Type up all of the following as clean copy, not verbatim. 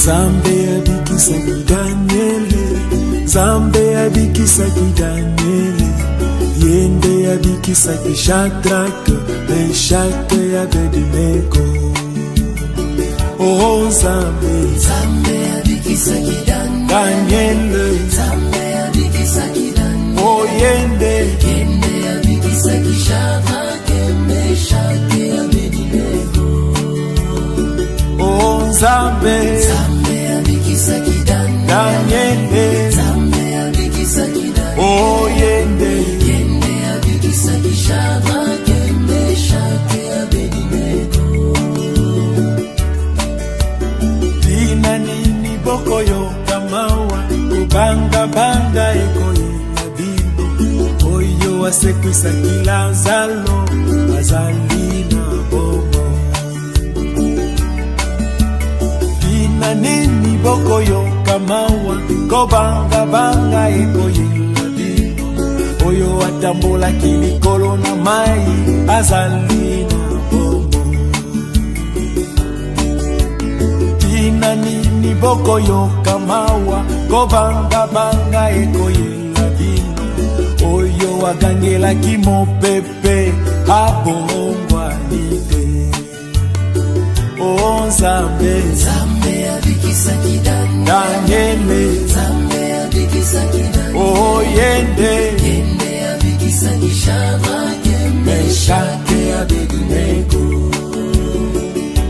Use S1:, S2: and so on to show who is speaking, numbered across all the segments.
S1: Zambe abikisaki Daniele, Zambe abikisaki Daniele, Yende abikisaki Shadrach, Meshach Abednego. Oh Zambe,
S2: Zambe abikisaki
S1: Daniele,
S2: Zambe abikisaki Daniele,
S1: oh Yende,
S2: Yende abikisaki Shadrach, Meshach Abednego.
S1: oh Zambe,
S2: Zambe abikisaki
S1: Daniele,
S2: Zambe abikisaki Daniele,
S1: oh Yende,
S2: Yende abikisaki Shadrach, Meshach Abednego.
S1: Dina nini bokoyo kamawa, kubanga banga ekoye nabino, oyo asekwisa kila zalo, azalina bomo. Dina nini bokoyo kamawa, kubanga banga ekoye nabino, oyo atambola kilikolo na mai, azalina bomo. Dina nini bokoyo kamawa, kobanga banga ekoyela bino, oyo agangela kimopepe abongwa nite. Oh Zambe,
S2: Zambe abikisaki
S1: Daniele,
S2: Zambe abikisaki
S1: oh Yende,
S2: Yende abikisaki Shadrach,
S1: Meshach Abednego.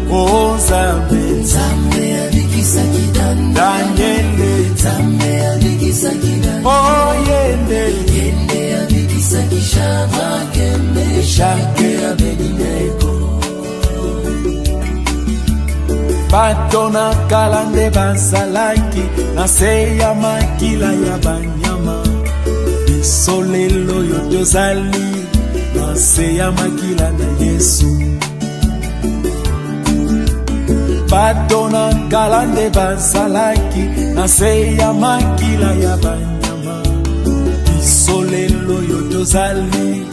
S1: Oh Zambe,
S2: Zambe abikisaki
S1: Daniele,
S2: Zambe abikisaki
S1: oh Yende,
S2: Yende abikisaki Shadrach, Meshach Abednego.
S1: Batona kalande bazalaki, na se ya makila ya banyama. Bisolelo yo tozali, na se ya makila na Yesu. Batona kalande bazalaki, na se ya makila ya banyama. Bisolelo yo tozali,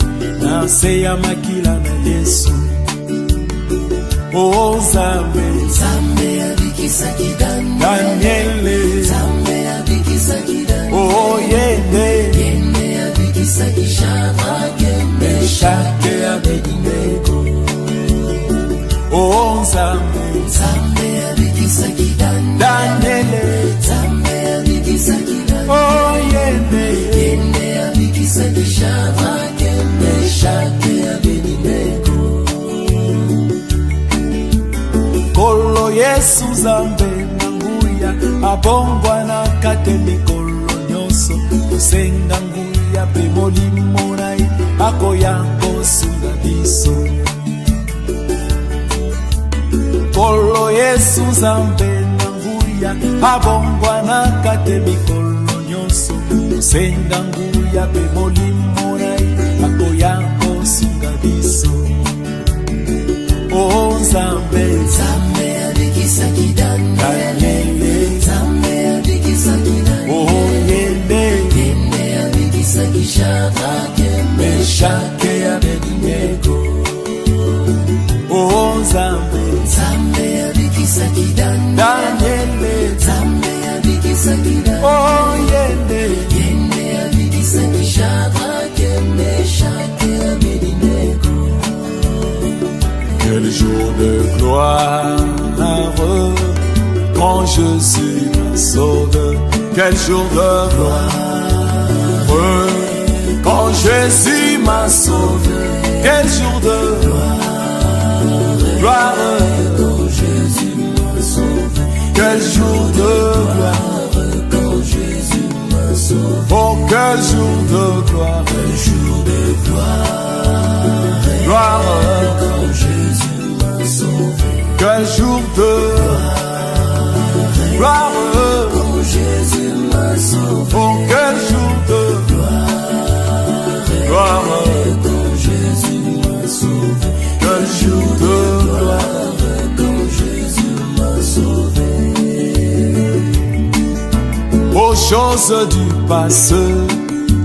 S1: na se ya makila na Yesu. Oh Zambe,
S2: Zambe abikisaki
S1: Daniele,
S2: Zambe abikisaki
S1: oh Yende,
S2: Yende abikisaki Shadrach,
S1: Meshach Abednego. Oh Zambe,
S2: Zambe abikisaki
S1: Daniele,
S2: Zambe abikisaki
S1: oh Yende,
S2: Yende abikisaki Shadrach, Meshach Abednego.
S1: Kolo Yesu Zambe nanguya, abongwa na kate mikolo nyoso, kusenga nguya pe molimo nai, ako yango sunga biso. Kolo Yesu Zambe nanguya, abongwa na kate mikolo nyoso, kusenga nguya pe molimo nai, ako yango sunga biso. Oh Zambe,
S2: Zambe abikisaki
S1: Daniele,
S2: Zambe abikisaki
S1: oh Yende,
S2: Yende abikisaki Shadrach,
S1: Meshach Abednego. Oh Zambe,
S2: Zambe abikisaki
S1: Daniele,
S2: Zambe abikisaki
S1: oh Yende,
S2: Yende abikisaki Shadrach, Meshach Abednego.
S1: quel jour de gloire quand Jésus m'a sauvé. Quel jour de gloire quand Jésus m'a sauvé. Quel jour de gloire
S2: Quand Jésus m'a sauvé,
S1: quel jour de gloire,
S2: quand Jésus m'a sauvé,
S1: oh quel jour de gloire,
S2: quel jour de gloire,
S1: gloire,
S2: quand Jésus m'a sauvé,
S1: quel jour de gloire,
S2: quand Jésus m'a sauvé,
S1: oh quel jour de gloire,
S2: quand Jésus m'a sauvé,
S1: quel jour de gloire,
S2: quand Jésus m'a sauvé.
S1: aux choses du passé,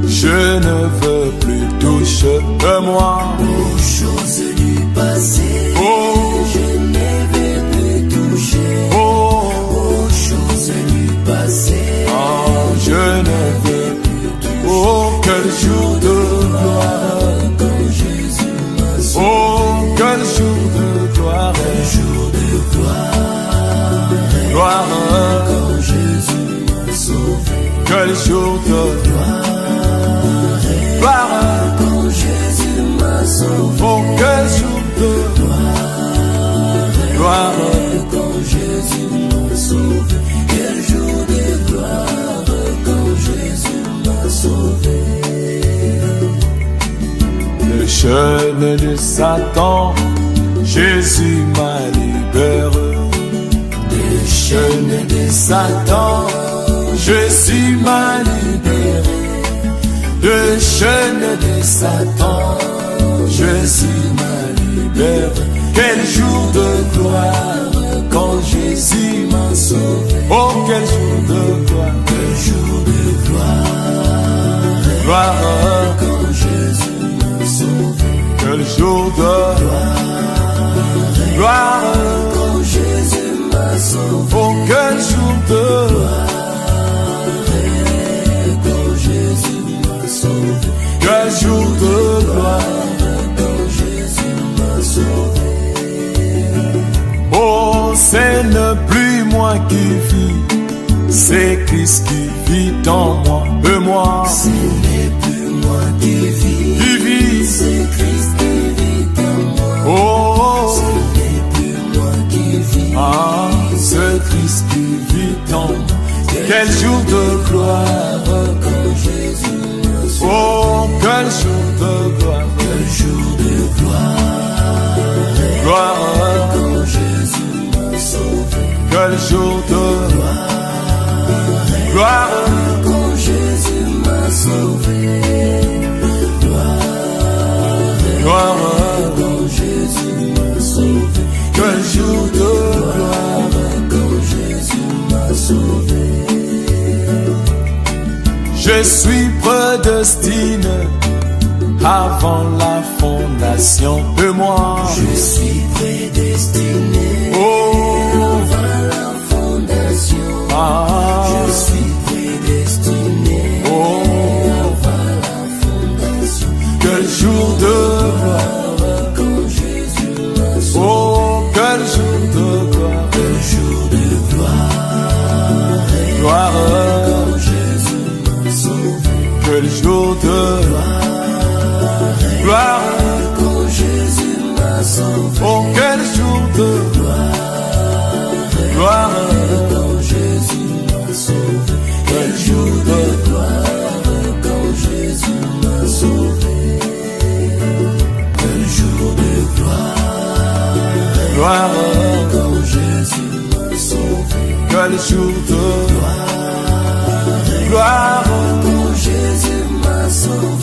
S1: je ne veux plus toucher de moi.
S2: Aux choses du passé,
S1: Oh,
S2: je ne vais plus toucher.
S1: oh,
S2: Aux choses
S1: Quel jour de gloire,
S2: quand Jésus m'a sauvé.
S1: oh quel jour de gloire,
S2: Quand Jésus m'a sauvé, quel jour de gloire, quand Jésus m'a sauvé.
S1: le jeûne de Satan, Jésus m'a libéré.
S2: Le
S1: Jeûne de Satan, Jésus m'a libéré. Le jeûne de Satan, Jésus m'a libéré. Quel jour de gloire, quand Jésus m'a sauvé. Oh, quel jour de gloire,
S2: quel jour de gloire,
S1: gloire,
S2: quand Jésus m'a sauvé.
S1: quel jour de gloire,
S2: Quand Jésus m'a sauvé.
S1: oh, quel jour de
S2: Quand Jésus m'a sauvé.
S1: quel jour de gloire,
S2: Quand Jésus m'a sauvé.
S1: oh, c'est ne plus moi qui vis, c'est Christ qui vit en moi, moi,
S2: Ce n'est plus moi qui vis, c'est Christ qui vit en moi.
S1: oh,
S2: Ce n'est plus moi qui vis,
S1: ah, c'est Christ qui vit en moi. Quel jour de gloire,
S2: quand Jésus m'a sauvé.
S1: oh, quel jour de gloire,
S2: Quel jour de gloire,
S1: gloire,
S2: quand Jésus m'a sauvé.
S1: quel jour de gloire,
S2: Quand Jésus m'a sauvé.
S1: gloire,
S2: Quand Jésus m'a sauvé.
S1: quel jour de gloire,
S2: Quand Jésus m'a sauvé.
S1: je suis prédestiné avant la fondation de moi.
S2: Je suis prédestiné
S1: Oh,
S2: avant la fondation.
S1: ah,
S2: Je suis prédestiné
S1: oh,
S2: avant la fondation.
S1: quel jour de gloire,
S2: Quand Jésus m'a sauvé.
S1: oh, quel jour de gloire,
S2: Quel jour de gloire,
S1: gloire,
S2: quand Jésus m'a sauvé.
S1: quel jour de gloire,
S2: Quand Jésus m'a sauvé.
S1: oh, quel jour de gloire,
S2: Quand Jésus m'a sauvé. Quel jour de gloire, quand Jésus m'a sauvé. Quel jour de gloire,
S1: gloire,
S2: quand Jésus m'a sauvé.
S1: quel jour de gloire,
S2: Quand Jésus m'a sauvé.